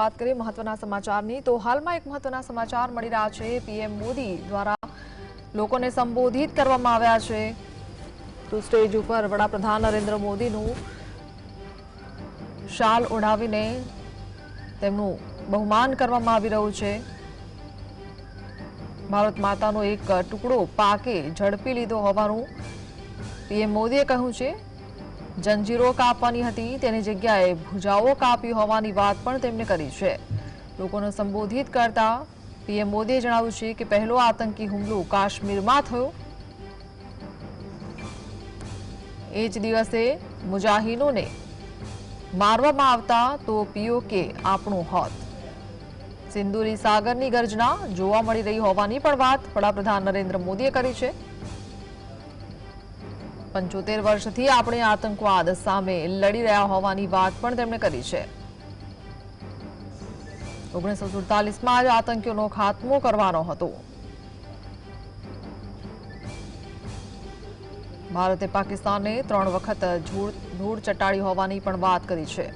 बात करें महत्वना समाचारनी तो हालમાં એક મહત્વના સમાચાર મળી રહ્યા છે। પીએમ મોદી દ્વારા લોકોને સંબોધિત કરવામાં આવ્યા છે। તો સ્ટેજ ઉપર વડાપ્રધાન નરેન્દ્ર મોદીનું શાલ ઓઢાવીને તેમનું બહુમાન કરવામાં આવી રહ્યું છે। ભારત માતાનો એક ટુકડો પાકે ઝડપી લીધો હોવાનું પીએમ મોદીએ કહ્યું છે। જંજીરો કાપવાની હતી તેની જગ્યાએ ભુજાઓ કાપી હોવાની વાત પણ તેમણે કરી છે। લોકોને સંબોધિત કરતા પીએમ મોદીએ જણાવ્યું છે કે પહેલો આતંકી હુમલો કાશ્મીરમાં થયો। એ જ દિવસે મુજાહિદોને મારવામાં આવતા તો પીઓકે આપણું હોત। સિંદુરી સાગરની ગર્જના જોવા મળી રહી હોવાની પણ વાત વડાપ્રધાન નરેન્દ્ર મોદીએ કરી છે। 75 વર્ષથી આપણે આતંકવાદ સામે લડી રહ્યા હોવાની વાત પણ તેમણે કરી છે। 1947માં જ આતંકીઓનો ખાત્મો કરવાનો હતો। ભારતે પાકિસ્તાનને 3 વખત ધૂળ ચટાડી હોવાની પણ વાત કરી છે।